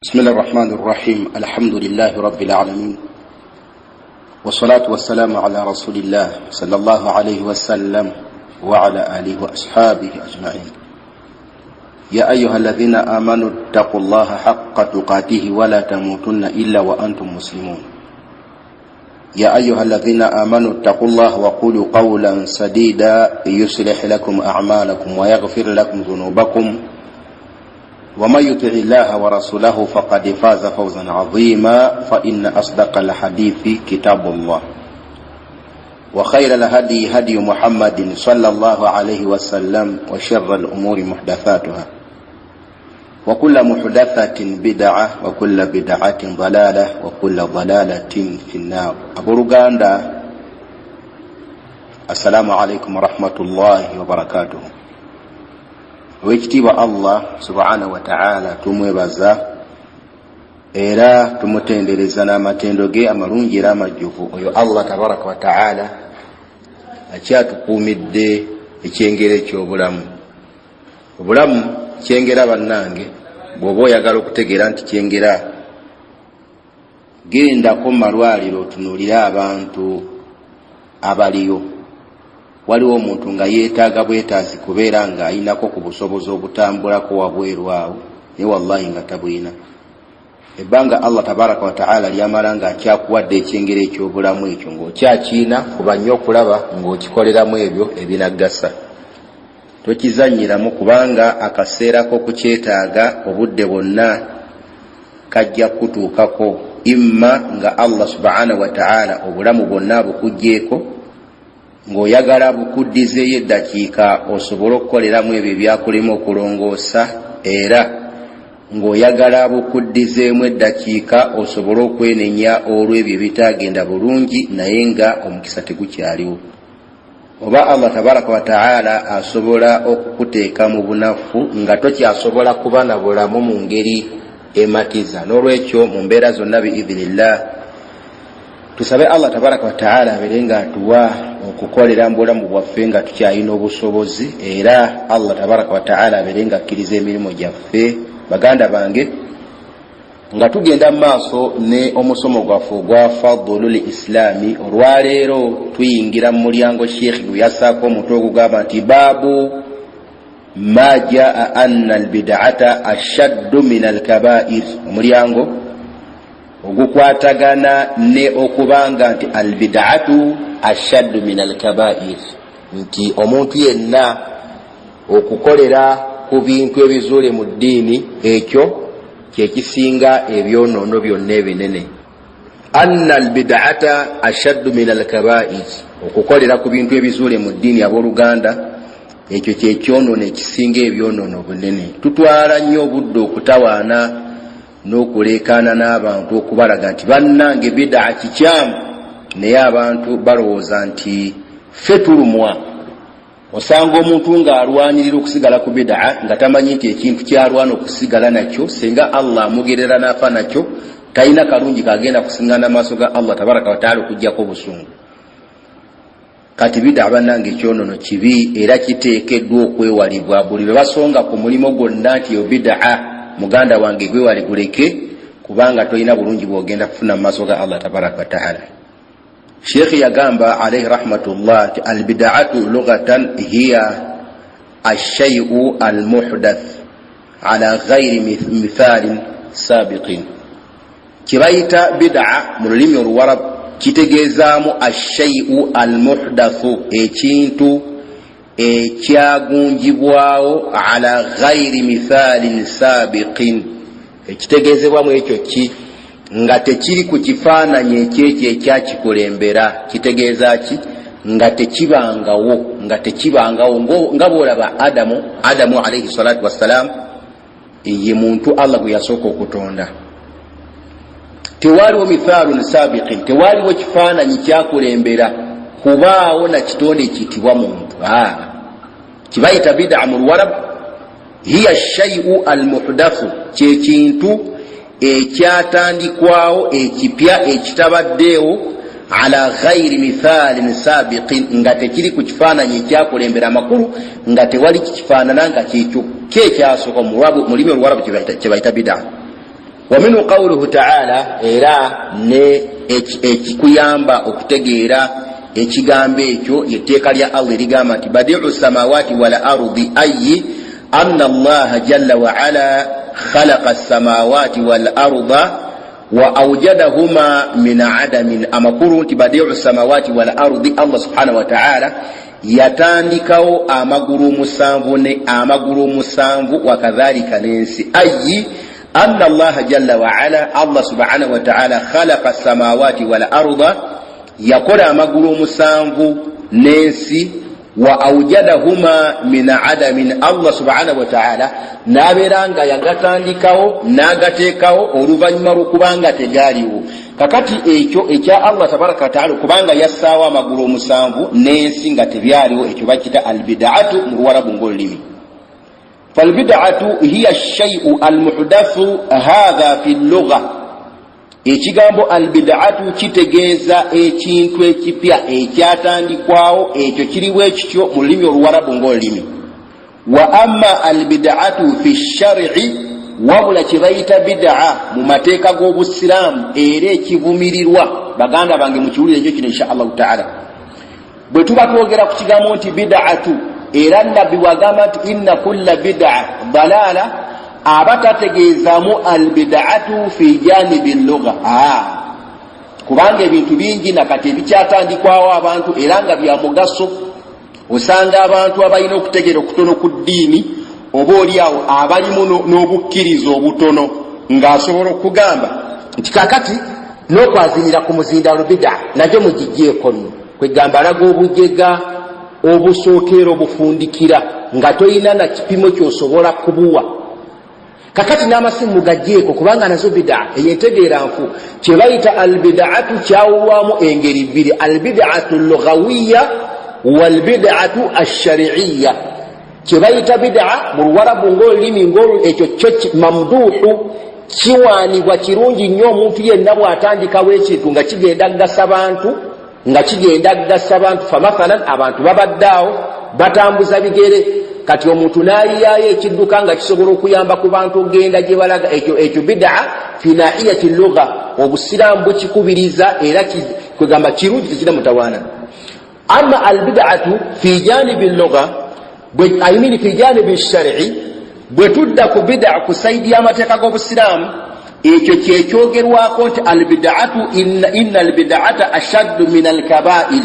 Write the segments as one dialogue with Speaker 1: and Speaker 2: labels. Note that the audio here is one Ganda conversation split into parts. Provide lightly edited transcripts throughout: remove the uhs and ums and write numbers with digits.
Speaker 1: بسم الله الرحمن الرحيم. الحمد لله رب العالمين، والصلاة والسلام على رسول الله صلى الله عليه وسلم وعلى آله وأصحابه أجمعين. يا أيها الذين آمنوا اتقوا الله حق تقاته ولا تموتن إلا وأنتم مسلمون. يا أيها الذين آمنوا اتقوا الله وقولوا قولا سديدا يصلح لكم أعمالكم ويغفر لكم ذنوبكم، ومن يطع الله ورسوله فقد فاز فوزا عظيما. فإن أصدق الحديث كتاب الله، وخير الهدي هدي محمد صلى الله عليه وسلم، وشر الأمور محدثاتها، وكل محدثة بدعة، وكل بدعة ضلالة، وكل ضلالة في النار. أبورغاندا، السلام عليكم ورحمة الله وبركاته. Wekitiibwa Allah subhanahu wa ta'ala tumwebaza era tumutendereza n'amatendo ge amalungi era amajjuvu. Oyo Allah tabaraka wa ta'ala akyatukuumidde ekyengera eky'obulamu. Obulamu kyengera bannange, bw'oba oyagala okutegeera nti kyengera, gendako mu malwaliro otunuulire abantu abaliyo. Waliwo omuntu nga yeetaaga bwetaazi kubeera nga ayinako ku busobozi obutambulako wabweru awo, naye wallahi nga tabwina. Ebbanga Allah tabaraka wa ta'ala lyamala nga akyakuwadde ekyengera eky'obulamu ekyo ng'okyakiina, fuba nnyo okulaba ng'okikoleramu ebyo ebinaggasa. Tokizannyiramu, kubanga akaseera k'okukyetaaga obudde bwonna kajja kutuukako, imma nga Allah subhanahu wa ta'ala obulamu bwonna bukuggyeko, ng'oyagala bukuddizeeyo eddakiika osobole okukoleramu ebyo ebyakulema okulongoosa, era ng'oyagala bukuddizeemu eddakiika osobole okwenenya olw'ebyo ebitaagenda bulungi naye nga omukisa tegukyaliwo. Oba Allah tabaraka wa ta'ala asobola okukuteeka mu bunafu nga tokyasobola kuba na bulamu mu ngeri ematiza. N'olwekyo mu mbeera zonna biidhinillah tusabe Allah tabaraka wa ta'ala abeere nga atuwa okukolera mu bulamu bwaffe nga tukyalina obusobozi, era Allah tabaraka wa ta'ala abeere nga akkiriza emirimu gyaffe. Baganda bange, nga tugenda mu maaso ne omusomo gwaffe ogwa fadlul islaami, olwaleero tuyingira mu mulyango Sheikh gwe yassaako omutwe ogugamba nti baabu ma jaa anna albid'ata ashaddu min alkabair, omulyango ogukwatagana ne okubanga nti albid'atu ashaddu min alkabair, nti omuntu yenna okukolera ku bintu ebizuule mu ddiini ekyo kyekisinga ebyonoono byonna ebinene. Anna albid'ata ashaddu min alkabair, okukolera ku bintu ebizuule mu ddiini abooluganda, ekyo kyekyonoono ekisinga ebyonoono bunene. Tutwala nnyo obudde okutawaana n'okuleekaana n'abantu okubalaga nti bannange bid'a kikyamu, naye abantu balowooza nti ffe tulumwa. Osanga omuntu ng'alwanirira okusigala ku bid'a nga tamanyi nti ekintu kyalwana okusigala nakyo, singa Allah amugerera n'afa nakyo, talina kalungi kagenda kusiŋŋana maaso ga Allah tabaraka wa ta'ala okuggyako obusungu. Kati bid'a bannange ekyonono kibi era kiteekeddwa okwewalibwa. Buli lwe basonga ku mulimo gwonna nti yo bid'a, muganda wange gwewali guleke, kubanga tolina bulungi bw'ogenda kufuna mu maaso ga Allah tabaraka wa ta'ala. Sheikh yagamba alayhi rahmatullah nti albid'atu lughatan hiya ash-shay'u al-muhdath ala ghayri mithalin sabiqin. Kibayita bid'a mu lulimi oluwarab kitegeezaamu ash-shay'u al-muhdathu, ekintu ekyagunjibwawo ala ghayri mithalin sabiqin, ekitegeezebwamu ekyo ki nga tekiri ku kifaananyi ekyekyo ekyakikulembera. Kitegeeza ki? Nga tekibangawo nga bw'olaba Adamu alayhi salatu wassalam ye muntu Allah gwe yasooka okutonda. Tewaaliwo mithaalun sabiqin, tewaaliwo kifaananyi kyakulembera kubaawo na kitonde ekiyitibwa muntu. Kibayita bid'a mu luwarab hiya shay'u almuhdathu, kyekintu ekyatandikwawo ekipya ekitabaddeewo ala ghayri mithalin sabiqin, nga tekiri ku kifaananyi ekyakulembera amakulu, nga tewali kifaanana nga kyekyo kyekyasooka. Mulimi oluwarabu kye bayita bid'a. ومن قوله تعالى era ne ekikuyamba okutegeera ekigambo ekyo yetteeka lya Allah ligamba nti badi'u samawati wal ardi ayyi anna Allah jalla wa ala khalaqa as-samawati wal arda wa awjadahuma min adamin. Amakuru nti badi'u samawati wal ardi, Allah subhanahu wa ta'ala yatandikawo amagulu musanvu wa kadhalika n'ensi. Ayyi anna Allah jalla wa ala, Allah subhanahu wa ta'ala khalaqa as-samawati wal arda, yakola amagulu musanvu n'ensi, wa awjadahuma min adamin, Allah subhanahu wa ta'ala naberanga yagatandikawo nagateekawo oluvannyuma lw'okubanga tegaaliwo. Kakati ekyo ekya Allah tabaraka wa ta'ala kubanga yassaawo amagulu musanvu n'ensi nga tebyaliwo, ekyo bakita albid'atu mu Luwarabu ng'olulimi. فالبدعة هي الشيء المحدث هذا في اللغة. Ekigambo albid'atu kitegeeza ekintu ekipya ekyatandikwawo, ekyo kiriwo ekityo mu lulimi Oluwarabu ng'olulimi. Wa amma albid'atu fi shar'i, wabula kibayita bid'a mu mateeka g'Obusiraamu era ekivumirirwa. Baganda bange mukiwulire ekyo kino insha Allah ta'ala. Bwe tuba twogera ku kigambo nti bid'atu, era nabbi wagamba nti inna kulla bid'a dalala, abatategeezamu albid'atu fi janibi lugha. Kubanga ebintu bingi nakati ebikyatandikwawo abantu era nga bya mugaso. Osanga abantu abalina okutegeera okutono ku ddiini, oba oliawo abalimu n'obukkiriza obutono, ng'asobola okugamba nti kakati n'okwazinira ku muzindalo bid'a nagyo mugijjeeko nno. Kwegamba alaga obujega obusookera obufundikira nga toyina na kipimo ky'osobola kubuwa. Kakati n'amasimu gajjeeko kubanga nazo bid'a eyentegeera nfu. Kye bayita albid'atu kyawulwamu engeri bbiri, albid'atu lughawiyya walbid'atu ash-shar'iyya. Kye bayita bid'a mu Luwarabu ng'olulimi ekyo kyo mamduhu, kiwaanibwa kirungi nnyo omuntu yenna bw'atandikawo ekintu nga kigenda kugasa abantu. Famathalan abantu babaddaawo batambuza bigere, kati omuntu n'ayiyaayo ekidduka nga kisobola okuyamba ku bantu okgenda gye balaga. Ekyo bid'a fi nahiyati lugha, Obusiraamu bukikubiriza era kwegamba kirungi tekina mutawaana. Amma albid'atu fi janibi lugha, fi janibi shar'i, bwe tudda ku bid'a ku saidi y'amateeka g'Obusiraamu, ekyo kyekyogerwako nti albid'atu inna albid'ata ashaddu min alkaba'ir,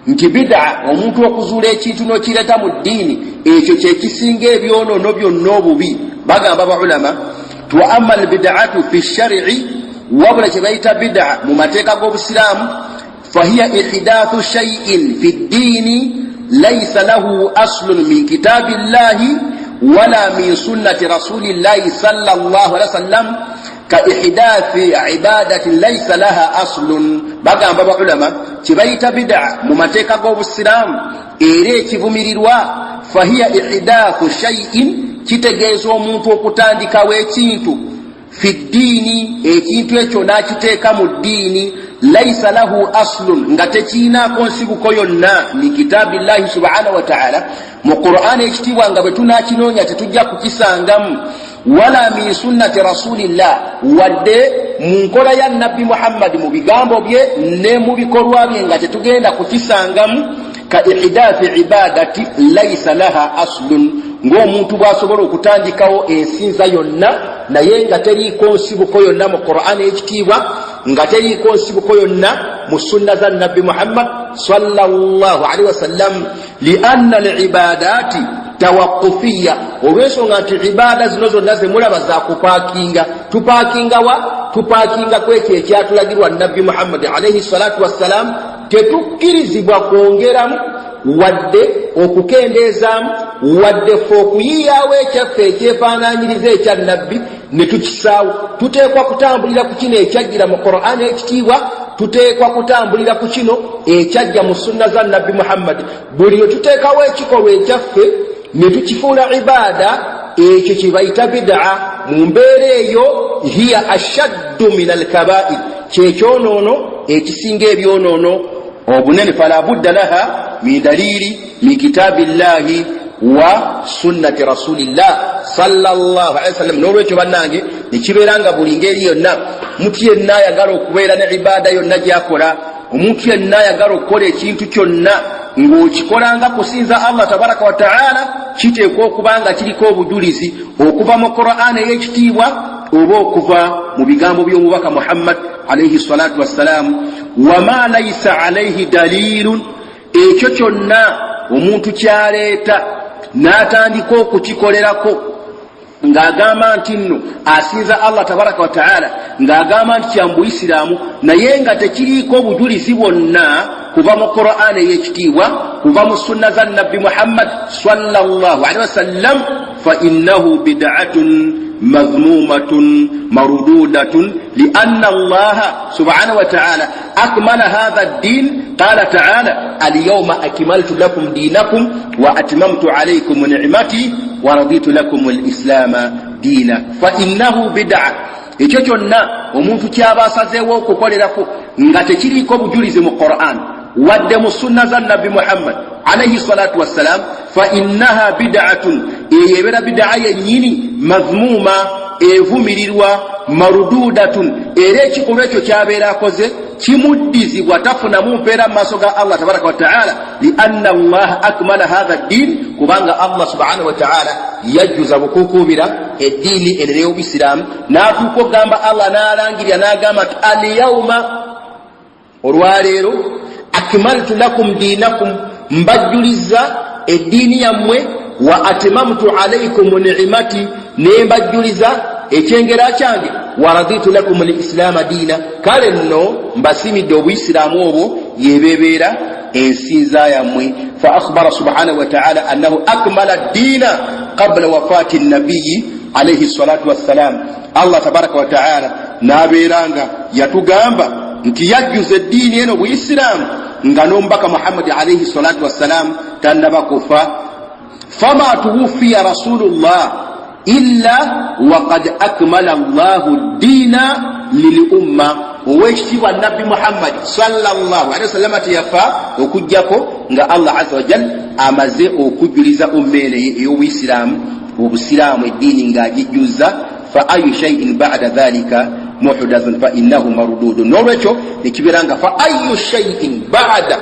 Speaker 1: nti bid'a omuntu okuzuula ekintu n'okireeta mu ddiini, ekyo kyekisinga ebyonoono byonna obubi. Bagamba baulama tu amma albid'atu fi shar'i, wabula kye bayita bid'a mu mateeka g'Obusiraamu, fahiya ihdathu shay'in fi ddiini laysa lahu aslun min kitabillahi wala min sunnati rasulillahi sallallahu alaihi wasallam ka ihdathi ibadati laysa laha aslun. Bagamba baulama kibayita bid'a mu mateeka g'Obusiraamu era ekivumirirwa, fahiya ihdathu shay'in, kitegeeza omuntu okutandikawo ekintu, fi ddiini, ekintu ekyo n'akiteeka mu ddiini, laysa lahu aslun, nga tekiinaako nsibuko yonna, min kitaabillahi subhanahu wa ta'ala, mu Qur'an ekitiibwa nga bwe tunaakinoonya tetujja kukisangamu, wala min sunnati rasulillah, wadde mu nkola ya nabbi Muhammad mu bigambo bye ne mu bikolwa bye nga tetugenda kukisangamu, ka ihdathi ibadati laysa laha aslun, ng'omuntu bw'asobola okutandikawo ensinza yonna naye nga teriiko nsibuko yonna mu Qur'an ekitiibwa, nga teriiko nsibuko yonna mu sunna za nabbi Muhammad sallallahu alaihi wasallam. Lianna al-ibadati tawaqufiyya, olw'ensonga nti ibada zino zonna zemulaba za kupaakinga. Tupaakinga wa? Tupaakinga kwekyo ekyatulagirwa nabbi Muhammad alaihi salatu wassalam. Tetukkirizibwa kwongeramu wadde okukendeezaamu wadde fe okuyiyaawo ekyaffe ekyefaanaanyiriza ekya nabbi ne tukisaawo. Tuteekwa kutambulira ku kino ekyajjira mu Qur'an ekitiibwa, tuteekwa kutambulira ku kino ekyajja mu sunna za nabbi Muhammad. Buli lwe tuteekawo ekikolwa ekyaffe ne tukifuula ibaada, ekyo kye bayita bid'a. Mu mbeera eyo hiya ashaddu min alkaba'ir, kyekyonoono ekisinga ebyonoono obunene. Fala budda laha min dalili min kitabillahi wa sunnati rasulillah sallallahu alaihi wasallam. N'olwekyo bannange nekibeeranga buli ngeri yonna omuntu yenna ayagala okubeera ne ibaada yonna gyakola omuntu yenna ayagala okukola ekintu kyonna ng'okikolanga kusinza Allah tabaraka wa ta'ala kiteekwa okubanga kiriko obujulizi okuva mu Qur'an ey'ekitiibwa oba okuva mu bigambo by'omubaka Muhammad alayhi salatu wassalam. Wama laysa alayhi dalilun, ekyo kyonna omuntu kyaleeta n'atandika okukikolerako ng'agamba nti nno asinza Allah tabaraka wa ta'ala, ng'agamba nti kya mu Isiraamu naye nga tekiriiko obujulizi bwonna kuva mu Qur'an ey'ekitiibwa kuva mu sunna za Nabbi Muhammad sallallahu alaihi wasallam, fa innahu bid'atun مذمومة مردودة لأن الله سبحانه وتعالى أكمل هذا الدين. قال تعالى اليوم أكملت لكم دينكم وأتممت عليكم نعمتي ورضيت لكم الإسلام دينا. فإنه بدعة ekyo kyonna omuntu kyabasazeewo okukolerako nga tekiriiko bujulizi mu Qur'an wadde mu sunna za Nabbi Muhammad alayhi salatu wassalam, fa innaha bid'atun, eyebeera bid'a yennyini, mazmuma, evumirirwa, marududatun, era ekikolwa ekyo kyabeera akoze kimuddizibwa, tafunamu mpeera mu maaso ga Allah tabaraka wa ta'ala, li anna Allah akmala hadha ddin, kubanga Allah subhanahu wa ta'ala yajjuza bukuukubira eddiini eno ey'obusiraamu, n'atuuka okugamba Allah n'alangirira n'agamba nti al-yawma, olwaleero, akmaltu lakum dinakum, mbajjuliza eddiini yammwe, wa atmamtu alaykum ni'mati, ne mbajjuliza ekyengera kyange, wa raditu lakum al-islaama diina, kale nno mbasimidde obuyisiraamu obwo yebebeera ensinza yammwe. Fa akhbara subhanahu wa ta'ala annahu akmala ad-diina qabla wafati an-nabiyyi alayhi salatu wassalam. Allah tabaraka wa ta'ala nabeeranga yatugamba nti yajjuza eddiini eno buyisiraamu nga n'omubaka Muhammad alayhi salatu wassalam tannaba kufa. Fama tuwuffiya rasulullah illa waqad akmala Allahu ddiina lil umma. Owekitiibwa Nabbi Muhammad sallallahu alayhi wasallam teyafa okujjako nga Allah azza wa jalla amaze okujjuliza ummeene ey'obuyisiraamu, obusiraamu eddiini ng'agijjuza. Fa ayu shay'in ba'da dhalika muhdathun fa innahu mardudun. Nolwekyo nekibeeranga fa ayu shay'in ba'da,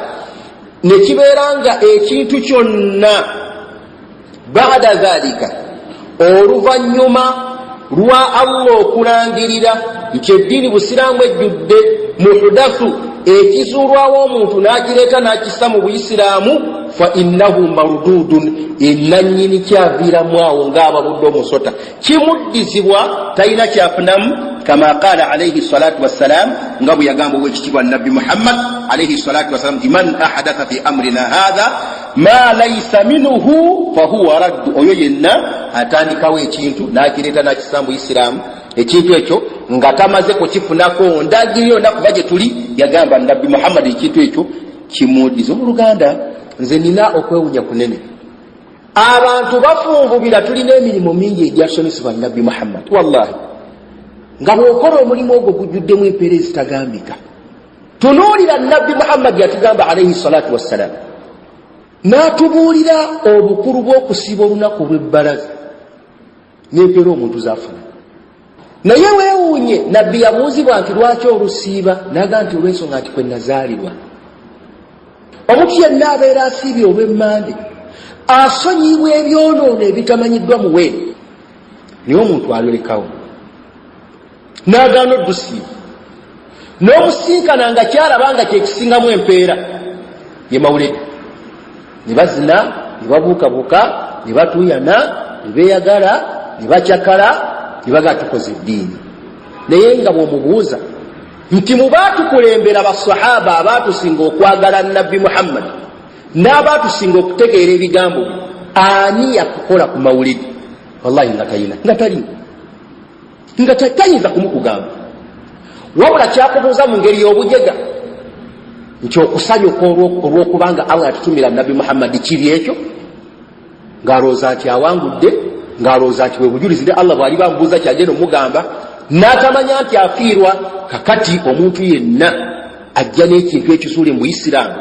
Speaker 1: nekibeeranga ekintu kyonna ba'da dhalika, oluvannyuma lwa Allah okulangirira nti eddiini busiraamu ejjudde, muhdathu, ekizuulwawo omuntu n'akireeta n'akissa mu buyisiraamu, fa innahu mardudun, enannyini kyaviiramu awo ng'ababudde omusota, kimuddizibwa, talina kyafunamu. Kama qaala alayhi salatu wassalam, nga bwe yagamba owekitiibwa Nabbi Muhammad alayhi salatu wassalam nti man ahadatha fi amrina hadha ma laysa minhu fahuwa raddu, oyo yenna atandikawo ekintu n'akireeta n'akissa mu Isiraamu, ekintu ekyo nga tamaze kukifunako ndagiri yonna kuba gye tuli, yagamba Nabbi Muhammad ekintu ekyo kimuddiza. Oluganda nze nina okwewunya kunene, abantu bafunvubira tulina emirimu mingi egyasomesebwa Nabbi Muhammad, wallahi nga bw'okola omulimu ogwo gujjuddemu empeera ezitagambika. Tunuulira Nabbi Muhammad yatugamba alayhi salatu wassalam, n'atubuulira obukulu bw'okusiiba olunaku lw'ebbalaza n'empeera omuntu zafuna. Naye weewuunye, Nabbi yabuuzibwa nti lwaki olusiiba, n'agamba nti olw'ensonga nti kwe nazaalirwa. Omuntu yenna abeera asiibye olw'emmande asonyibwa ebyonoono ebitamanyiddwa muwe, naye omuntu alolekawo n'agaana oddusiiba, n'omusinkana nga kyalaba nga kyekisingamu empeera ye mawuledi, ne bazina, ne babuukabuuka, ne batuuyana, ne beeyagala, ne bakyakala, ne bagaa tukoze eddiini. Naye nga bw'omubuuza nti mu baatukulembera basahaba abaatusinga okwagala Nabbi Muhammad n'abaatusinga okutegeera ebigambo bye, ani yakukola ku mawulidi? Wallahi nga talina, nga talina, nga tayinza kumukugamba, wabula kyakubuuza mu ngeri y'obujega nti okusanyuka olw'okubanga Allah yatutumira Nabbi Muhammad kiri ekyo, ng'alowooza nti awangudde, ng'alowooza nti bwe bujulizi ne Allah bw'ali bamubuuza kyagenda omugamba, n'atamanya nti afiirwa. Kakati omuntu yenna ajja n'ekintu ekisuule mu Isiraamu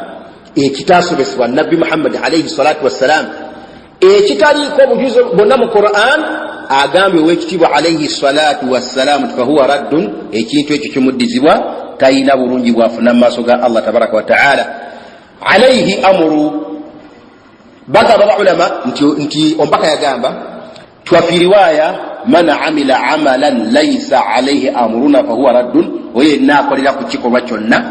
Speaker 1: ekitaasomesebwa Nabbi Muhammad alayhi salatu wassalam, ekitaliiko obujulizi bonna mu Quran agambye owekitiibwa alayhi salatu wassalamu fahuwa raddun, ekintu ekyo kimuddizibwa, talina bulungi bwafuna mu maaso ga Allah tabaraka wa taala. Alayhi amuru, bagamba baulama nti ombaka yagamba twafi riwaya man amila amalan laysa alayhi amruna fahuwa raddun, oyo naakolera ku kikolwa kyonna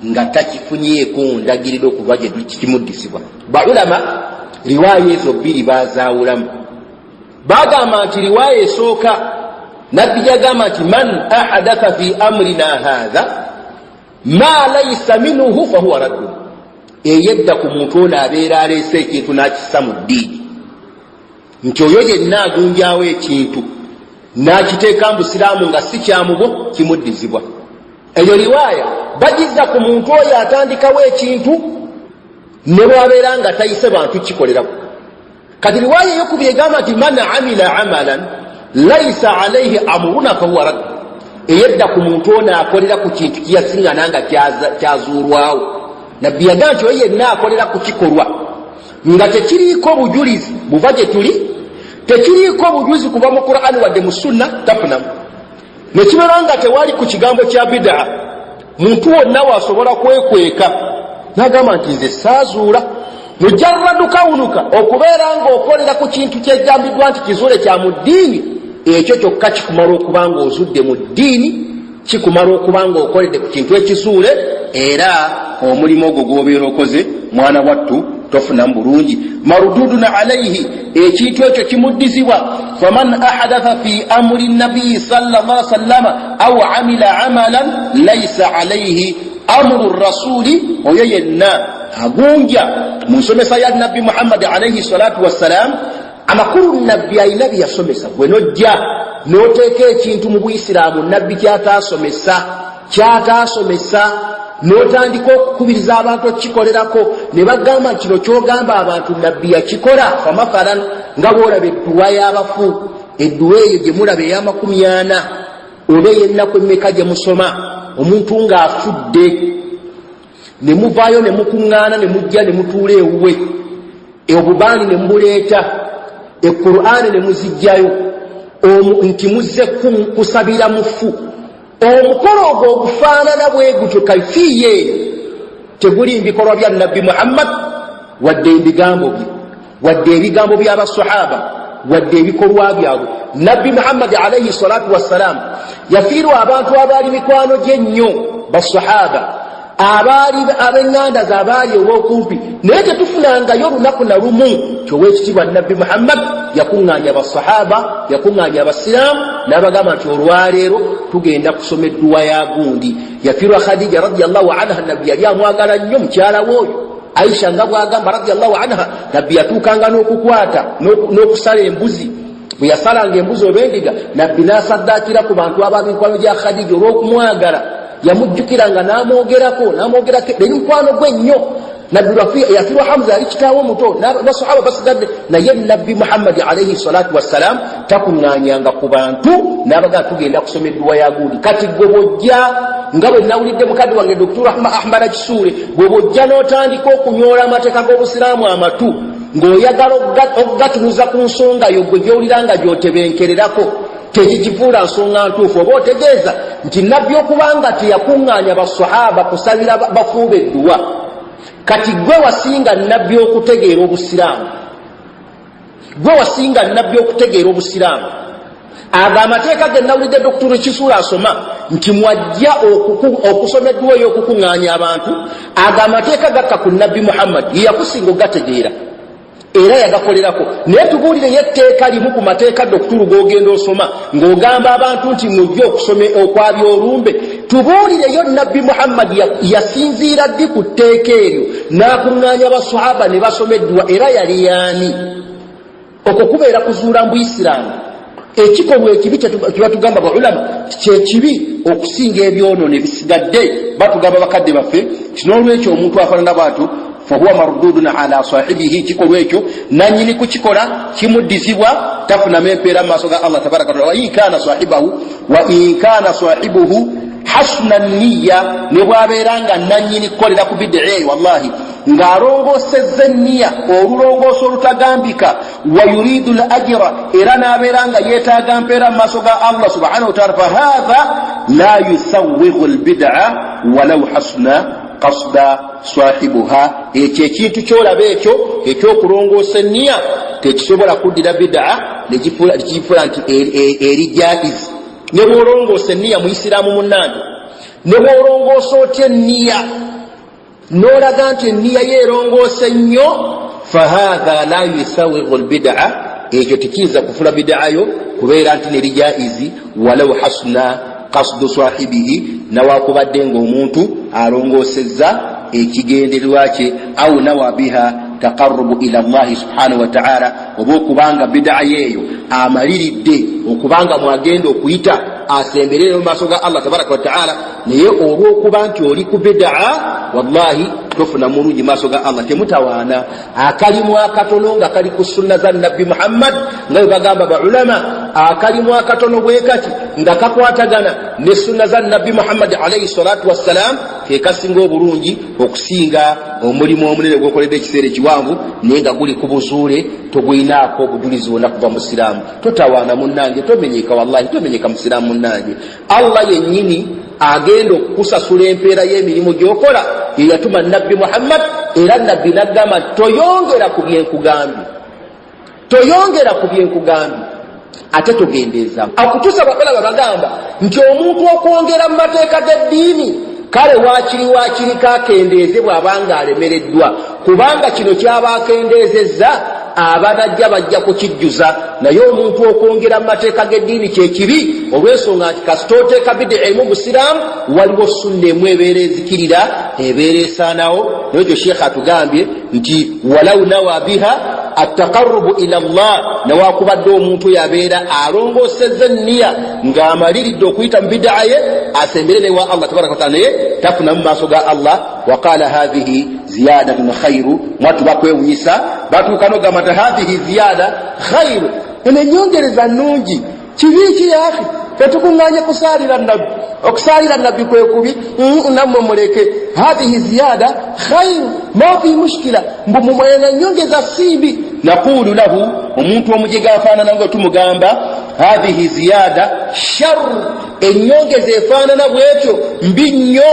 Speaker 1: nga takifunyeeko ndagiriro okuva gye kimuddizibwa. Baulama riwaya ezo bbiri bazaawulamu. Bagamba nti riwaya esooka nabbi yagamba nti man ahadatha fi amrina hadha ma laysa minhu fahuwa raddun, eyedda ku muntu ono abeera aleese ekintu n'akissa mu ddiini, nti oyo yenna agunjawo ekintu n'akiteeka mu busiraamu nga si kyamubo kimuddizibwa. Eyo riwaya bagizza ku muntu oyo atandikawo ekintu ne bwabeera nga tayise bantu kikoleraku. Kati riwaya eyokubiri egamba nti man amila amalan laysa alayhi amruna fahuwa radd, eyedda ku muntu ono akolera ku kintu kiyasingana nga kyazuulwawo. Nabbi yagamba nti oyo yenna akolera ku kikolwa nga tekiriiko bujulizi buva gye tuli, tekiriiko bujulizi kuva mu Qur'ani wadde mu sunna, tafunamu. Nekibera nga tewali ku kigambo kya bid'a, muntu wonna wasobola kwekweka n'agamba nti nze saazuula. Mujarradu kaunuka, okubeera ng'okolera ku kintu kyegambibwa nti kizuule kya mu ddiini, ekyo kyokka kikumala okuba ng'ozudde mu ddiini, kikumala okuba ng'okoledde ku kintu ekizuule, era omulimu ogwo gw'obeera okoze mwana wattu tofunamu bulungi. Marududun alayhi, ekintu ekyo kimuddizibwa. Faman ahadatha fi amri nabii sallallahu alaihi wasallam aw amila amalan laysa alayhi amru rasuli, oyo yenna agunja mu nsomesa ya nabbi Muhammad alayhi salatu wassalam. Amakulu nabbi alina bye yasomesa. Bwe nojja n'oteeka ekintu mu Buyisiraamu nabbi kyataasomesa n'otandika okukubiriza abantu okukikolerako, ne bagamba nti kino kyogamba abantu nabbi yakikola. Famathalan nga bw'olaba edduwa y'abafu, edduwa eyo gye mulaba ey'amakumi 40 oba ey'ennaku emmeka gye musoma, omuntu ng'afudde ne muvaayo ne mukuŋŋaana ne mujja ne mutuula ewuwe, obubaani ne mubuleeta, Qur'ani ne muzijjayo, nti muzze kusabira mufu. Omukolo ogwo ogufaanana bwe gutyo kaifiye teguli mbikolwa bya nabbi Muhammad wadde ebigambo bye, wadde ebigambo by'abasahaba, wadde ebikolwa byabwe. Nabbi Muhammad alayhi salatu wassalam yafiirwa abantu abaali mikwano gye nnyo, basahaba abaali ab'eŋŋanda ze abaali ow'okumpi, naye tetufunangayo olunaku na lumu kyowekitibwa nabbi Muhammad yakuŋŋaanya basahaba, yakuŋŋaanya abasiraamu n'abagamba nti olwaleero tugenda kusoma edduwa ya gundi. Yafiirwa Khadija radiyallahu anha, nabbi yali amwagala nnyo mukyala w'oyo. Aisha nga bw'agamba radiyallahu anha, nabbi yatuukanga n'okukwata n'okusala embuzi. Bwe yasalanga embuzi oba endiga, nabbi n'asaddaakira ku bantu abaali mikwano gya Khadija olw'okumwagala. Yamujjukiranga n'amwogerako n'emikwano gwe nnyo. Nabbi yafiirwa Hamza yali kitaawo muto, n'abasahaba basigadde, naye nabbi Muhammad alayhi salatu wassalam takuŋŋaanyanga ku bantu n'abaga tugenda kusoma edduwa ya gundi. Kati gwe bw'ojja, nga bwe nawulidde mukadde wange Dr. Ahmad Kisuule, gwe bw'ojja n'otandika okunyoola amateeka g'obusiraamu amatu ng'oyagala okugatunuza ku nsonga yo gwe gy'owulira nga gy'otebenkererako, tekikifuula nsonga ntuufu, oba otegeeza nti nabbi okubanga teyakuŋŋaanya basahaba kusabira bafuuba edduwa, kati gwe wasinga nabbi okutegeera obusiraamu, gwe wasinga nabbi okutegeera obusiraamu. Ago amateeka ge nawulidde Dr. Kisuule asoma nti mwajja okusoma edduwa ey'okukuŋŋaanya abantu, ago amateeka gakka ku nabbi Muhammad ye yakusinga ogategeera era yagakolerako. Naye tubuulire yetteeka limu ku mateeka Dr. g'ogenda osoma ng'ogamba abantu nti mujje okusoma okwabya olumbe. Tubuulireyo nabbi Muhammad yasinziira ddi ku tteeka eryo n'akuŋŋaanya abasahaba ne basoma edduwa, era yali yaani? Okwo kubeera kuzuula mu Buyisiraamu. Ekikolwa ekibi kiba tugamba baulama kyekibi okusinga ebyonoono ebisigadde. Batugamba bakadde baffe kinolwekyo omuntu afaanana bw'atyo fahuwa mardudun ala sahibihi, kikolwa ekyo nanyini kukikola kimuddizibwa, tafunamu empeera mu maaso ga Allah tabaraka wa taala. Wa in kana sahibuhu hasna niyya, ne bw'abeera nga nanyini kukolera ku bid'a, wallahi ng'alongoosezza enniya olulongooso olutagambika wa yuridu al ajra era n'abeera nga yeetaaga mpeera mu maaso ga Allah subhanahu wa ta'ala fahaadha la yusawwighu al bid'a walau hasuna qasda swahibuha. Ekyo ekintu kyolaba ekyo ekyokulongoosa enniya tekisobola kuddira bid'a negifuula nti eri jaiz. Ne bw'olongoosa enniya muisiraamu munnange, ne bw'olongoosa otya enniya n'olaga nti enniya yeerongoose nnyo fahaadha la yusawwighu al bid'a, ekyo tekiyinza kufula bid'ayo kubeera nti neri jaizi walau hasuna qasdu sahibihi, nawakubadde ng'omuntu alongoosezza ekigendererwa kye au nawa biha taqarrubu ila Allah subhanahu wa ta'ala, oba okubanga bid'a yeeyo amaliridde okubanga mwagenda okuyita asemberere mu maaso ga Allah tabaraka wa ta'ala, naye olw'okuba nti oli ku bid'a wallahi tofuna mulungi maaso ga Allah, temutawaana. Akalimu akatono nga kali ku sunna za nabbi Muhammad nga bagamba ba ulama, akalimu akatono bwe kati nga kakwatagana ne sunna za nabbi Muhammad alayhi salatu wassalam ke kasinga obulungi okusinga omulimu omunene gwokoledde ekiseera ekiwanvu naye nga guli ku buzuule togwinaako obujulizi wonna kuva musiraamu. Totawaana munnange, tomenyeka, wallahi tomenyeka musiraamu munnange. Allah yennyini agenda okukusasula empeera y'emirimu gy'okola yeyatuma nabbi Muhammad, era nabbi n'agamba toyongera ku byenkugambye, toyongera ku byenkugambye ate togendeeza akutuusa bakola bagamba nti omuntu okwongera mu mateeka g'eddiini kale waakiri kakendeeze bw'abanga alemereddwa, kubanga kino kyaba akendeezezza abanajja bajja kukijjuza. Naye omuntu okwongera mu mateeka g'eddiini kye kibi, olw'ensonga nti kasita oteeka bid'a emu busiraamu waliwo sunna emu ebeera ezikirira, ebeera esaanawo. Nekyo sheekh atugambye nti walau nawa biha attaqarrubu ila Allah, nawakubadde omuntu yabeera alongoosezza enniya ng'amaliridde okuyita mu bid'a ye asembere newa Allah tabaraka wa ta'ala, naye tafuna mu maaso ga Allah. Waqala hadhihi ziyadatun khairu, mwatu bakwewunyisa batuuka n'ogamba nti hadhihi ziyada khairu, eno ennyongereza nnungi. Kibi ki yaafi tetukuŋŋaanye kusaalira nabbi, okusaalira nabbi kwe kubi, nammwe muleke. Hadhihi ziyada khairu ma fi mushkila, mbu mumwena nyongeza simbi. Naqulu lahu, omuntu omujega afaanana nga tumugamba hadhihi ziyada sharru, ennyongeza efaanana bwetyo mbi nnyo.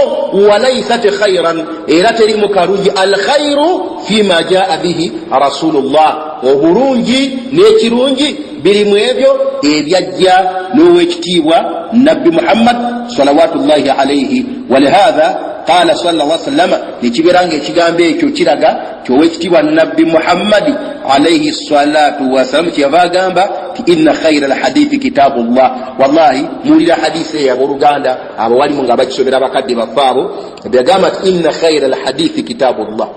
Speaker 1: Walaysat khairan, era teri mu kalungi. Alkhairu fima jaa bihi rasulullah, obulungi n'ekirungi biri mu ebyo ebyajja n'owekitiibwa nabbi Muhammad salawatullahi alayhi. Walihadha qala sallallahu alayhi wasallam, nekibeera ng'ekigambo ekyo kiraga kyowekitiibwa nabbi Muhammadi alayhi salatu wasalam kyeyava agamba ti inna khayra alhadithi kitabullah. Wallahi muwulira hadisi ey'abooluganda abo walimu nga bakisomera bakadde baffe abo byagamba ti inna khayra alhadithi kitabullah,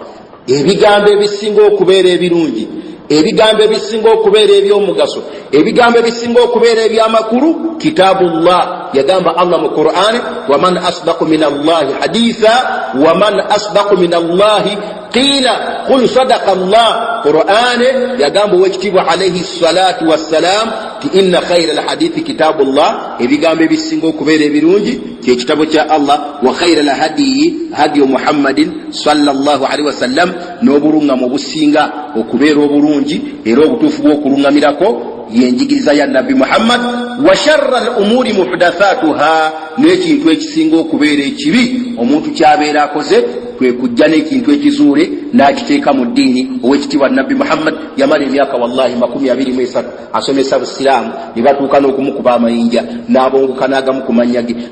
Speaker 1: ebigambo ebisinga okubeera ebirungi, ebigambo ebisinga okubeera ebyomugaso, ebigambo ebisinga okubeera ebyamakulu kitabullah. Yagamba Allah mu Qur'ani, waman asdaqu min Allahi haditha waman asdaqu min Allahi qila qul sadaqa Allah. Qur'ani yagamba owekitiibwa alayhi salatu wassalam ti inna khayra alhadithi kitabullah, ebigambo ebisinga okubeera ebirungi kyekitabo kya Allah. Wa khayra alhadiyi hadiyu Muhammadin sallallahu alaihi wasallam, n'obulungamu obusinga okubeera obulungi era obutuufu bw'okulungamirako yenjigiriza ya nabbi Muhammad. Wa sharra al-umuri muhdathatuha, n'ekintu ekisinga okubeera ekibi omuntu kyabeera akoze kwe kujja n'ekintu ekizuule n'akiteeka mu ddiini. Owekitiibwa nabbi Muhammad yamala emyaka wallahi 23 asomesa busiraamu, ne batuuka n'okumukuba amayinja n'abongoka n'agamu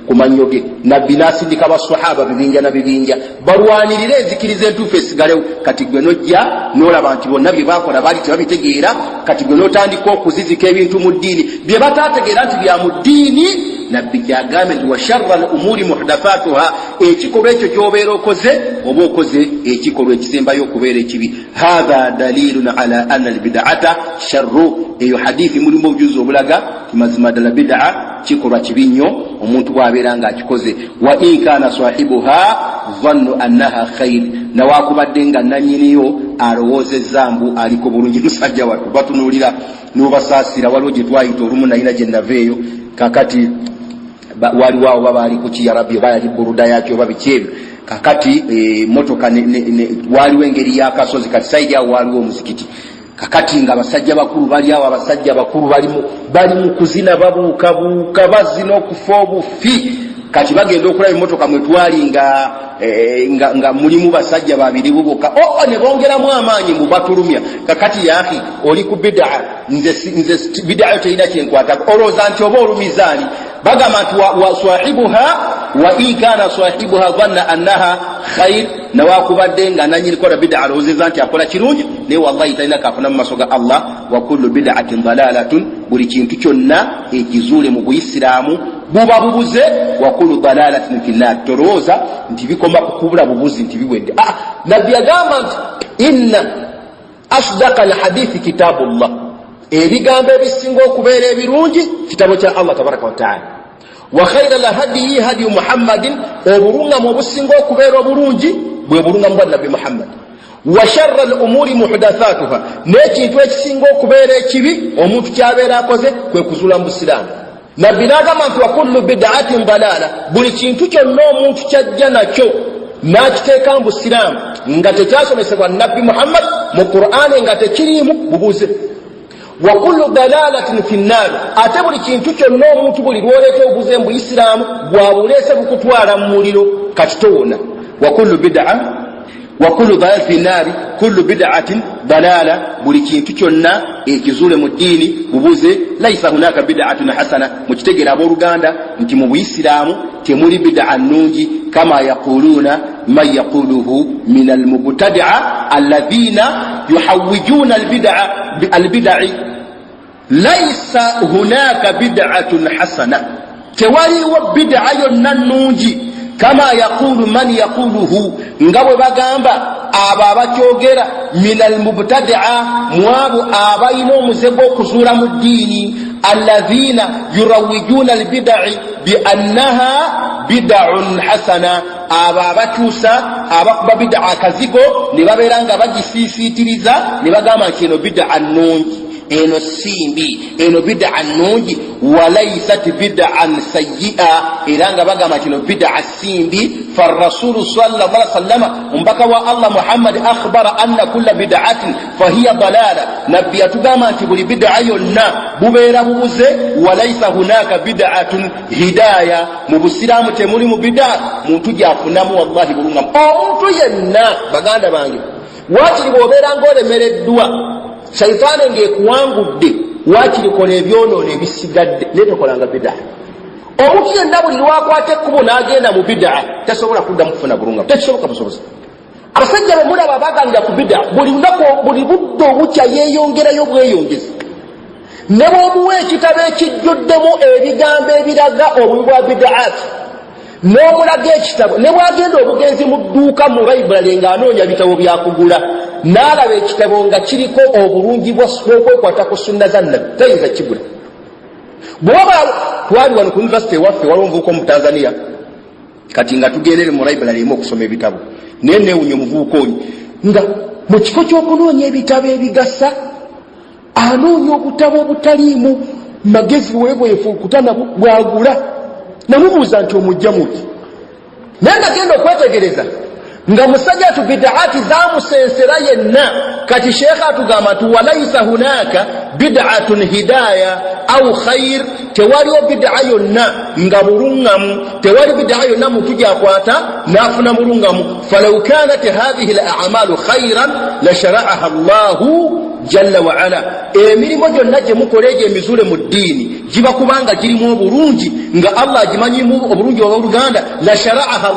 Speaker 1: ku mannyo ge. Nabbi n'asindika basahaba bibinja na bibinja balwanirire enzikiriza entuufu esigalewo. Kati gwe nojja n'olaba nti bonna bye bakola baali tebabitegeera, kati gwe n'otandika okuzizika ebintu mu ddiini bye bataategeera nti bya mu ddiini. Nabbi kyagambye nti wa sharra al-umuri muhdathatuha, ekikolwa ekyo ky'obeera okoze oba okoze ekikolwa ekisembayo okubeera ekibi. Hadha dalilun ala anna albid'ata sharru, eyo hadithi mulimu obujuzi obulaga kimazima ddala bid'a kikolwa kibi nnyo omuntu bw'abeera ng'akikoze. Wa in kana sahibuha dhannu annaha khair, nawakubadde nga nannyiniyo alowoozezza mbu aliko bulungi. Musajja wattu batunuulira n'obasaasira. Waliwo gye twayita olumu nayina gye naveeyo kakati waliwo abo baba ali ku kiyarabi oba yali buruda yakyo oba biki ebyo, kakati motoka waliwo engeri y'akasozi kati saidi awo waliwo omuzikiti kakati nga abasajja bakulu bali awo abasajja bakulu bali mu kuzina babuukabuuka bazina okufa obufi kati bagenda okulaba emmotoka mwetwali nga mulimu basajja babiri bubuka ne bongeramu amaanyi mu batulumya kakati yaki oli ku bid'a nze bid'a teyina kyenkwatako olowooza nti oba olumizaani bagamba nti wa sahibuha wa in kana sahibuha dhanna annaha khair nawakubadde nga nanyirikola bid'a alowoozeza nti akola kirungi naye wallahi talina kafuna mu maaso ga Allah wa kullu bid'atin dalalatun buli kintu kyonna ekizuule mu buisiraamu buba bubuze wa kullu dalalatin finnar tolowooza nti bikoma kukubula bubuzi nti biwedde nabbi agamba nti inna asdaqa alhadithi kitabullah ebigambo ebisinga okubeera ebirungi kitabo kya Allah tabaraka wa taala wa khayra lahadiyi hadiyu muhammadin obulungamu obusinga okubeera obulungi bwe bulungamu bwa nabbi muhammad wa sharra al-umuri muhdathatuha n'ekintu ekisinga okubeera ekibi omuntu kyabeera akoze kwe kuzuula mu busiraamu nabbi n'agamba nti wa kullu bid'atin dalala buli kintu kyonna omuntu kyajja nakyo n'akiteeka mu busiraamu nga tekyasomesebwa nabbi muhammad mu qur'ani nga tekiriimu bubuze wa kullu dalalatin fi nnar ate buli kintu kyonna omuntu buli lwoleeta obuze mu buisiraamu bwabuleese bukutwala mu muliro kati towona wa kullu dalalatin fi nnar kullu bid'atin dalala buli kintu kyonna ekizuule mu ddiini bubuze laisa hunaka bid'atun hasana mukitegera abooluganda nti mu buisiraamu temuli bid'a nnungi kama yaquluna man yaquluhu min almubtadi'a alladhina yuhawwijuna albid'i laisa hunaka bid'atun hasana tewaliwo bid'a yonna nnungi kama yaqulu man yaquluhu nga bwe bagamba abo abakyogera min almubtadi'a mwabo abalina omuze gw'okuzuula mu ddiini alladhina yurawwijuna albid'i biannaha bid'un hasana abo abakyusa abakuba bid'a akazigo ne babeera nga bagisiisiitiriza ne bagamba nti eno bid'a nnungi eno simbi eno bid'a nnungi walaysat bid'an sayyi'a era nga bagamba kino bid'a simbi farrasulu sallallahu alaihi wasallam umbaka wa Allah muhammad akhbara anna kulla bid'atin fahiya dalala nabbi atugamba nti buli bid'a yonna bubeera bubuze walaysa hunaka bid'atun hidaya mu busiraamu temuli mu bid'a muntu gyafunamu wallahi bulunga omuntu yenna baganda bange wakiri bwobeera ng'olemereddwa shaitani ngekuwangudde wakirikola ebyonoono ebisigadde netokolanga bid'a omuntu yenna buli lwakwata ekkubo n'agenda mu bid'a tasobola kuddamu kufuna bulunga tekisoboka busobozi abasajja bemulaba baganira ku bid'a buli lunaku buli budde obukya yeeyongerayo bweyongezi ne bw'omuwa ekitabo ekijjuddemu ebigambo ebiraga obubi bwa bid'aati n'omulaga ekitabo ne bw'agenda obugenzi mu dduuka mu bayibulale ng'anoonya bitabo byakugula n'alaba ekitabo nga kiriko obulungi bw'okwekwata ku sunna za nabbi tayinza kigula bw'oba twali wano ku yunivasite ewaffe waliwo omuvubuka mu tanzania kati nga tugendere mu library emu okusoma ebitabo naye neewunya omuvubuka oyo nga mu kifo ky'okunoonya ebitabo ebigasa anoonya obutabo obutaliimu magezi weebwefulukutana bwagula namubuuza nti omujja muki naye nga genda okwetegereza nga musajjatu bid'aati zamusensera yenna kati sheekha atugamba nti walayisa hunaka bid'atun hidaya au khair tewaliwo bid'a yonna nga mulungamu tewali bid'a yonna muntu gyakwata n'afuna mulungamu falau kanat hadhihi al-a'malu khairan la shara'aha Allahu jalla wa ala emirimu gyonna gye mukola egyo emizuule mu ddiini giba kubanga girimu obulungi nga Allah agimanyimu obulungi obw'oluganda la shara'aha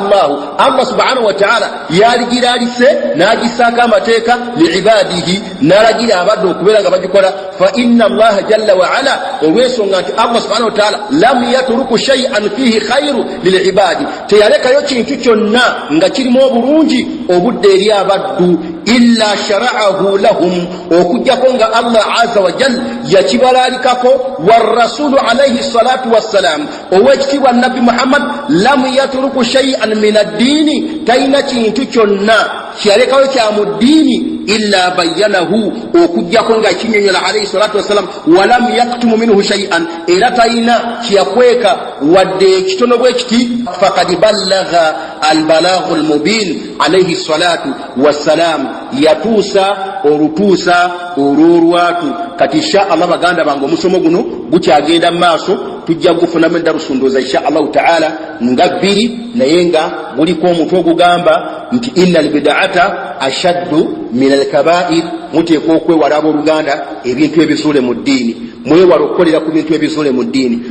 Speaker 1: Allah subhanahu wa ta'ala yaligiraalise n'agisaako amateeka liibadihi n'alagira abadde okubeera nga bagikola fa inna Allah jalla wa ala olw'ensonga nti Allah subhanahu wa ta'ala lam yatruku shay'an fihi khairu lilibadi teyalekayo kintu kyonna nga kirimu obulungi obudde eri abaddu illa shara'ahu lahum okujjako nga Allah azza wa jalla yakibalalikako warrasulu alayhi salatu wassalam owekitibwa nabbi Muhammad lam yatruku shay'an min ad-dini tayina kintu kyonna kyalekayo kya mu ddiini illa bayyanahu okujjako nga kinyonyola alayhi salatu wassalam walam yaktumu minhu shay'an era tayina kyakweka wadde ekitono bwe kiti faqad ballagha albalaghu almubin alayhi salatu wassalam, yatuusa olutuusa olwolwatu. Kati insha Allah baganda bange omusomo guno gukyagenda mu maaso, tujja kufunamu eddarusu ndooza insha Allahu taala nga bbiri, naye nga guliko omutwe ogugamba nti inna albid'ata ashaddu min alkabair. Muteekwa okwewala abooluganda ebintu ebizuule mu ddiini, mwewala okukolera ku bintu ebizuule mu ddiini.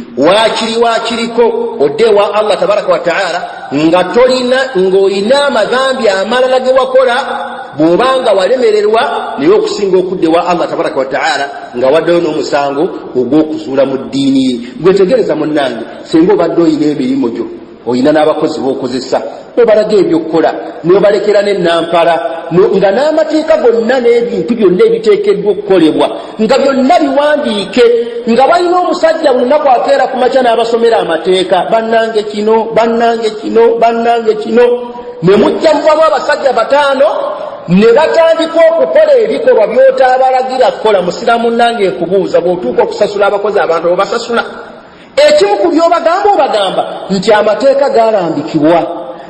Speaker 1: Wakiriko oddewa Allah tabaraka wa taala nga ng'olina amazambi amalala ge wakola, bw'obanga walemererwa naye okusinga okuddewa Allah tabaraka wa taala nga waddeyo n'omusango ogw'okuzuula mu ddiini ye. Gwetegereza munnange, singa obadde oyina emirimu gyo, oyina n'abakozi b'okozesa, obalaga ebyokukola n'obalekera n'ennampala, nga n'amateeka gonna n'ebintu byonna ebiteekeddwa okukolebwa nga byonna biwandiike, nga balina omusajja buli lunaku akeera ku makya n'abasomera amateeka, bannange kino bannange kino bannange kino, ne mujja muvamu abasajja 5 ne batandika okukola ebikolwa by'otaabalagira kukola. Musiramu nange nkubuuza, bw'otuuka okusasula abakozi abantu obasasula? Ekimu ku by'obagamba nti amateeka galambikibwa,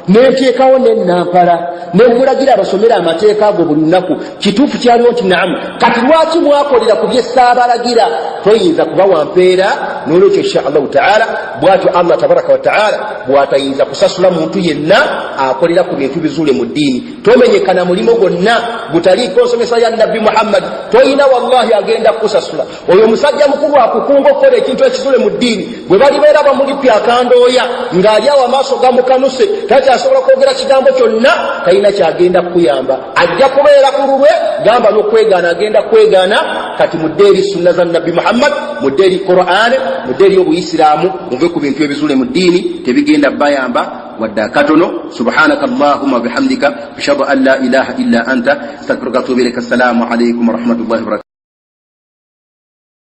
Speaker 1: neteekawo n'ennampala, nemulagira abasomera amateeka ago buli lunaku. Kituufu kyaliwo nti naamu, kati lwaki mwakolera ku bye saabalagira? Toyinza kubawa mpeera. N'olwekyo insha Allahu taala bw'atyo Allah tabaraka wa taala bw'atayinza kusasula muntu yenna akolera ku bintu bizuule mu ddiini. Tomenyekana mulimo gwonna gutaliiko nsomesa ya Nabbi Muhammad, toyina wallahi agenda kusasula. Oyo musajja mukulu akukunga okukola ekintu ekizuule mu ddiini, bwe balibeera bamulipya akandooya ng'ali awo amaaso gamukanuse, takyasobola kwogera kigambo kyonna, talina kyagenda kukuyamba. Ajja kubeera ku lulwe, gamba n'okwegaana agenda kwegaana. Kati mudde eri sunna za Nabbi Muhammad, mudde eri Qur'an, mudde eri obuyisiraamu, muve ku bintu ebizuule mu ddiini, tebigenda bayamba wadde akatono. Subhanaka Allahumma bihamdika ashhadu an la ilaha illa anta astaghfiruka wa atubu ilaik. Assalamu alaykum wa rahmatullahi wa barakatuh.